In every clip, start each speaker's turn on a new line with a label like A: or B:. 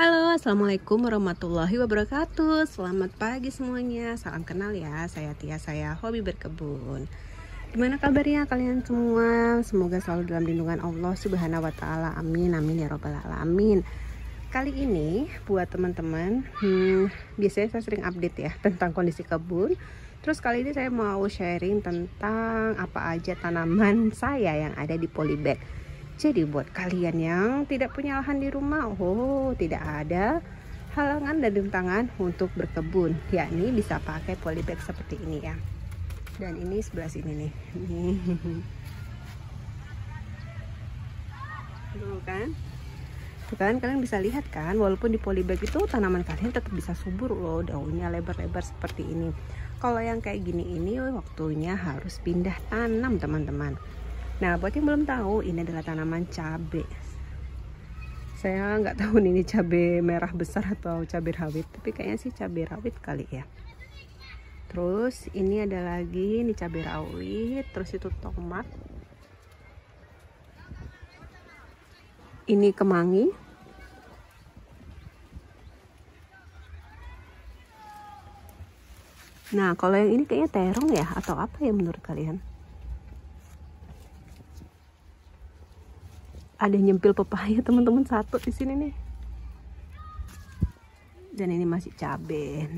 A: Halo, assalamualaikum warahmatullahi wabarakatuh. Selamat pagi semuanya. Salam kenal ya, saya Tia, saya hobi berkebun. Gimana kabarnya kalian semua? Semoga selalu dalam lindungan Allah Subhanahu wa Ta'ala. Amin, amin ya Robbal 'Alamin. Kali ini buat teman-teman, biasanya saya sering update ya tentang kondisi kebun. Terus kali ini saya mau sharing tentang apa aja tanaman saya yang ada di polybag. Jadi buat kalian yang tidak punya lahan di rumah, tidak ada halangan dan rintangan untuk berkebun, yakni bisa pakai polybag seperti ini ya. Dan ini sebelah sini nih. Tuh kan? Tuh kan kalian bisa lihat kan, walaupun di polybag itu tanaman kalian tetap bisa subur loh, daunnya lebar-lebar seperti ini. Kalau yang kayak gini ini waktunya harus pindah tanam teman-teman. Nah, buat yang belum tahu, ini adalah tanaman cabai. Saya nggak tahu ini cabai merah besar atau cabai rawit, tapi kayaknya sih cabai rawit kali ya. Terus ini ada lagi, ini cabai rawit, terus itu tomat. Ini kemangi. Nah, kalau yang ini kayaknya terong ya, atau apa ya menurut kalian? Ada nyempil pepaya teman-teman satu di sini nih. Dan ini masih cabai.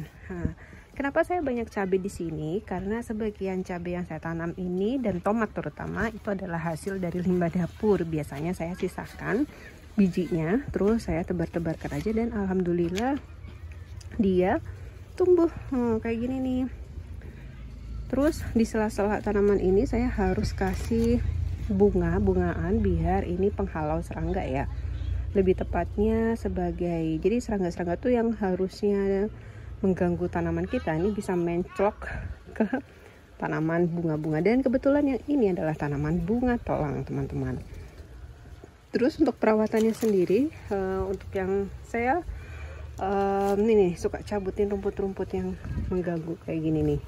A: Kenapa saya banyak cabai di sini? Karena sebagian cabai yang saya tanam ini dan tomat terutama itu adalah hasil dari limbah dapur. Biasanya saya sisakan bijinya, terus saya tebar-tebarkan aja dan alhamdulillah dia tumbuh kayak gini nih. Terus di sela-sela tanaman ini saya harus kasih bungaan biar ini penghalau serangga ya, lebih tepatnya sebagai, jadi serangga-serangga tuh yang harusnya mengganggu tanaman kita ini bisa menclok ke tanaman bunga-bunga, dan kebetulan yang ini adalah tanaman bunga tolang teman-teman. Terus untuk perawatannya sendiri, untuk yang saya ini nih suka cabutin rumput-rumput yang mengganggu kayak gini nih.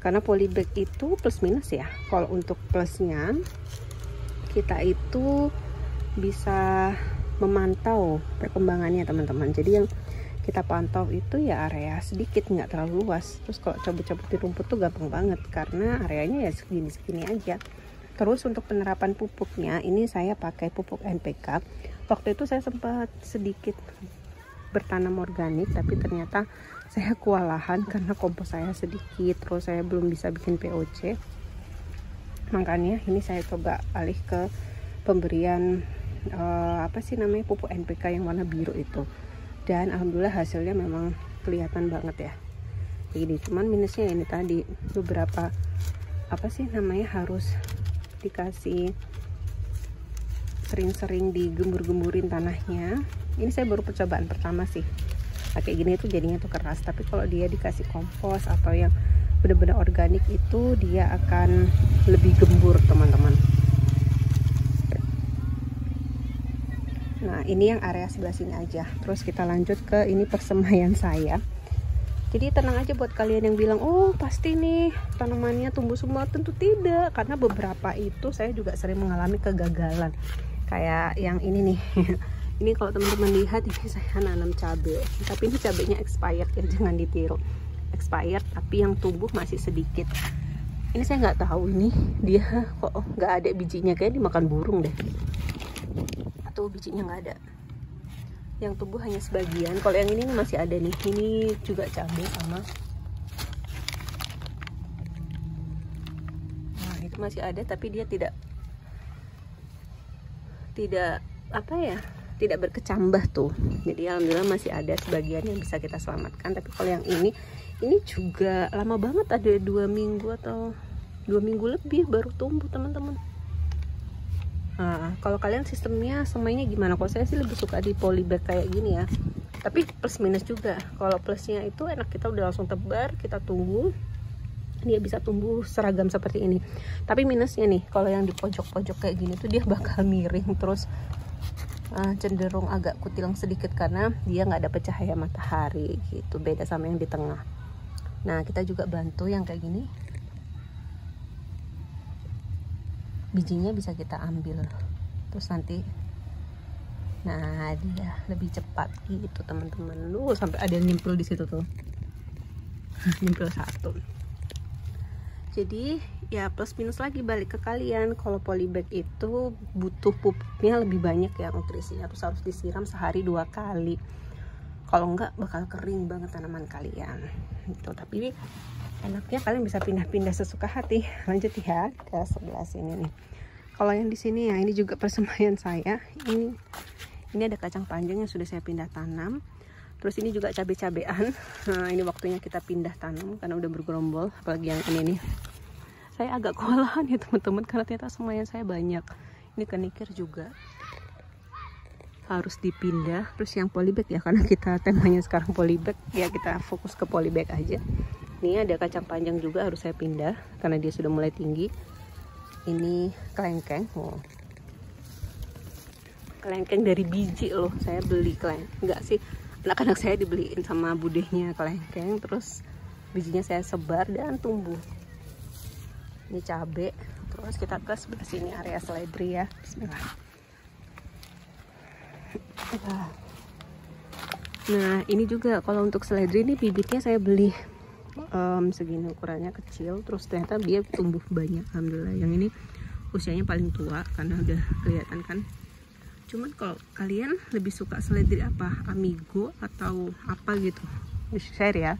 A: Karena polybag itu plus minus ya. Kalau untuk plusnya, kita itu bisa memantau perkembangannya teman-teman. Jadi yang kita pantau itu ya area sedikit, nggak terlalu luas. Terus kalau cabut-cabutin rumput tuh gampang banget karena areanya ya segini-segini aja. Terus untuk penerapan pupuknya, ini saya pakai pupuk NPK. Waktu itu saya sempat sedikit bertanam organik, tapi ternyata saya kewalahan karena kompos saya sedikit, terus saya belum bisa bikin POC. Makanya ini saya coba alih ke pemberian pupuk NPK yang warna biru itu. Dan alhamdulillah hasilnya memang kelihatan banget ya. Jadi cuman minusnya ini tadi beberapa harus dikasih sering-sering digembur-gemburin tanahnya. Ini saya baru percobaan pertama sih. Kayak gini tuh jadinya tuh keras, tapi kalau dia dikasih kompos atau yang benar-benar organik itu dia akan lebih gembur teman-teman. Nah, ini yang area sebelah sini aja. Terus kita lanjut ke ini persemaian saya. Jadi tenang aja buat kalian yang bilang, oh pasti nih tanamannya tumbuh semua. Tentu tidak, karena beberapa itu saya juga sering mengalami kegagalan. Kayak yang ini nih. Ini kalau teman-teman lihat, ini saya nanam cabai, tapi ini cabainya expired ya, jangan ditiru. Expired tapi yang tumbuh masih sedikit. Ini saya nggak tahu ini dia kok nggak ada bijinya, kayak dimakan burung deh. Atau bijinya nggak ada. Yang tumbuh hanya sebagian. Kalau yang ini masih ada nih. Ini juga cabai sama. Nah itu masih ada, tapi dia tidak tidak berkecambah tuh. Jadi alhamdulillah masih ada sebagian yang bisa kita selamatkan. Tapi kalau yang ini juga lama banget, ada 2 minggu atau 2 minggu lebih baru tumbuh teman-teman. Nah, kalau kalian sistemnya semainya gimana? Kalau saya sih lebih suka di polybag kayak gini ya. Tapi plus minus juga. Kalau plusnya itu enak, kita udah langsung tebar, kita tunggu dia bisa tumbuh seragam seperti ini. Tapi minusnya nih, kalau yang di pojok-pojok kayak gini tuh dia bakal miring, terus cenderung agak kutilang sedikit karena dia nggak dapet cahaya matahari gitu, beda sama yang di tengah. Nah kita juga bantu yang kayak gini, bijinya bisa kita ambil, terus nanti Nah, dia lebih cepat gitu teman-teman. Sampai ada yang nyempil di situ tuh. Nyempil satu. Jadi ya plus minus lagi balik ke kalian. Kalau polybag itu butuh pupuknya lebih banyak ya, nutrisinya harus disiram sehari 2 kali. Kalau enggak bakal kering banget tanaman kalian. Gitu. Tapi enaknya kalian bisa pindah-pindah sesuka hati. Lanjut ya ke sebelah sini nih. Kalau yang di sini ya, ini juga persemayan saya. Ini ada kacang panjang yang sudah saya pindah tanam. Terus ini juga cabai-cabean. Nah, ini waktunya kita pindah tanam karena udah bergerombol. Apalagi yang ini nih. Saya agak kewalahan ya teman-teman karena ternyata semayan saya banyak. Ini kenikir juga harus dipindah. Terus yang polybag ya, karena kita temanya sekarang polybag ya, kita fokus ke polybag aja. Ini ada kacang panjang juga harus saya pindah karena dia sudah mulai tinggi. Ini kelengkeng. Kelengkeng dari biji loh, saya beli enggak sih, anak-anak saya dibeliin sama budenya kelengkeng, terus bijinya saya sebar dan tumbuh. Ini cabai. Terus kita ke sebelah sini area seledri ya. Bismillah. Nah ini juga kalau untuk seledri ini bibitnya saya beli segini, ukurannya kecil, terus ternyata dia tumbuh banyak alhamdulillah. Yang ini usianya paling tua karena udah kelihatan kan. Cuman kalau kalian lebih suka seledri apa, Amigo atau apa gitu, share ya.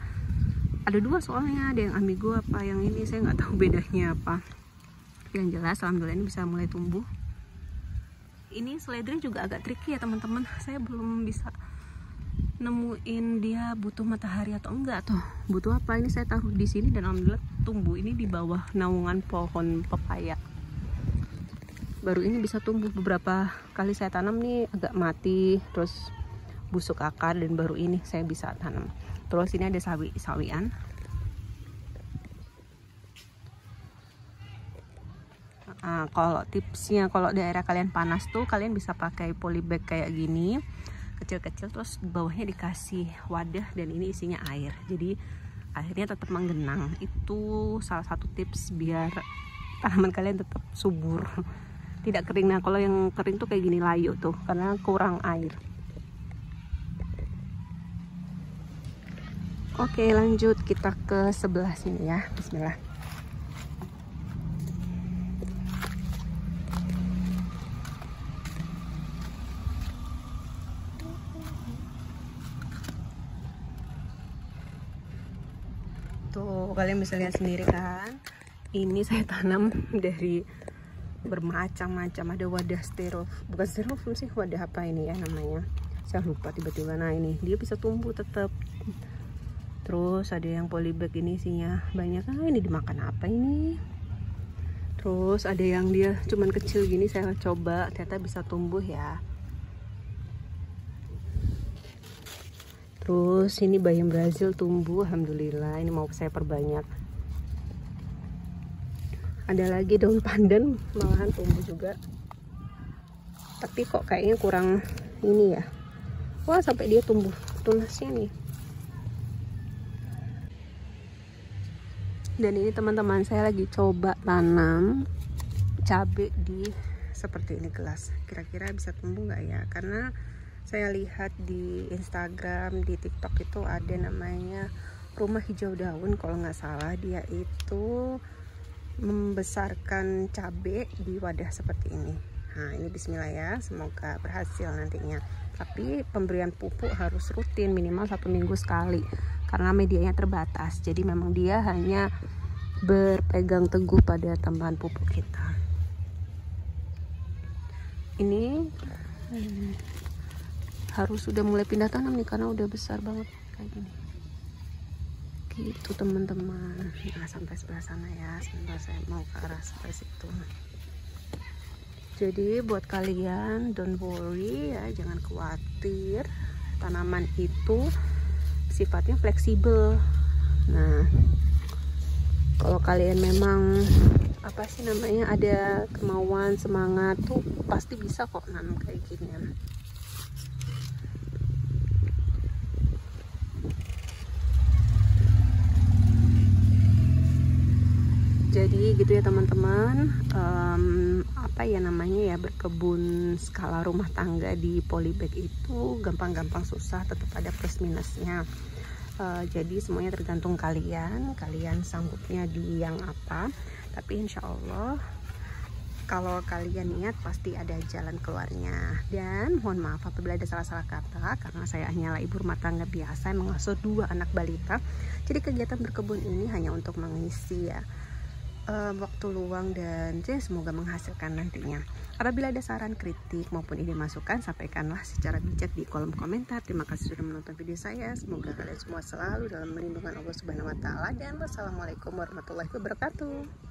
A: Ada 2 soalnya, ada yang Amigo apa yang ini, saya nggak tahu bedanya apa. Yang jelas alhamdulillah ini bisa mulai tumbuh. Ini seledri juga agak tricky ya teman-teman, saya belum bisa nemuin dia butuh matahari atau enggak tuh, butuh apa. Ini saya taruh di sini dan alhamdulillah tumbuh. Ini di bawah naungan pohon pepaya. Baru ini bisa tumbuh. Beberapa kali saya tanam nih agak mati, terus busuk akar, dan baru ini saya bisa tanam. Terus ini ada sawian. Kalau tipsnya, kalau daerah kalian panas tuh kalian bisa pakai polybag kayak gini, kecil-kecil, terus bawahnya dikasih wadah dan ini isinya air, jadi airnya tetap menggenang. Itu salah satu tips biar tanaman kalian tetap subur, tidak kering. Nah kalau yang kering tuh kayak gini layu tuh karena kurang air. Oke lanjut kita ke sebelah sini ya. Bismillah. Tuh kalian bisa lihat sendiri kan, ini saya tanam dari bermacam-macam. Ada wadah bukan styrofoam sih, wadah apa ini ya namanya, saya lupa tiba-tiba. Nah ini dia bisa tumbuh tetap. Terus ada yang polybag, ini isinya banyak. Ini dimakan apa ini? Terus ada yang dia cuman kecil gini, saya coba ternyata bisa tumbuh ya. Terus ini bayam Brazil tumbuh alhamdulillah, ini mau saya perbanyak. Ada lagi daun pandan malahan tumbuh juga, tapi kok kayaknya kurang ini ya. Wah sampai dia tumbuh tunasnya nih. Dan ini teman-teman saya lagi coba tanam cabai di seperti ini gelas, kira-kira bisa tumbuh nggak ya? Karena saya lihat di Instagram, di TikTok itu ada namanya rumah hijau daun kalau nggak salah. Dia itu membesarkan cabai di wadah seperti ini. Nah ini bismillah ya, semoga berhasil nantinya. Tapi pemberian pupuk harus rutin, minimal 1 minggu sekali karena medianya terbatas. Jadi memang dia hanya berpegang teguh pada tambahan pupuk kita. Ini harus sudah mulai pindah tanam nih karena udah besar banget kayak gini. Gitu teman-teman. Nah sampai sebelah sana ya, sebentar saya mau ke arah sebelah situ. Jadi buat kalian don't worry ya, jangan khawatir, tanaman itu sifatnya fleksibel. Nah kalau kalian memang apa sih namanya, ada kemauan, semangat tuh pasti bisa kok nanam kayak gini. Jadi gitu ya teman-teman, apa ya namanya ya, berkebun skala rumah tangga di polybag itu gampang-gampang susah, tetap ada plus minusnya. Jadi semuanya tergantung kalian sanggupnya di yang apa. Tapi insya Allah kalau kalian niat pasti ada jalan keluarnya. Dan mohon maaf apabila ada salah-salah kata, karena saya hanyalah ibu rumah tangga biasa yang mengasuh 2 anak balita. Jadi kegiatan berkebun ini hanya untuk mengisi ya waktu luang, dan semoga menghasilkan nantinya. Apabila ada saran, kritik maupun ide masukan, sampaikanlah secara bijak di kolom komentar. Terima kasih sudah menonton video saya. Semoga kalian semua selalu dalam lindungan Allah Subhanahu wa Ta'ala, dan wassalamualaikum warahmatullahi wabarakatuh.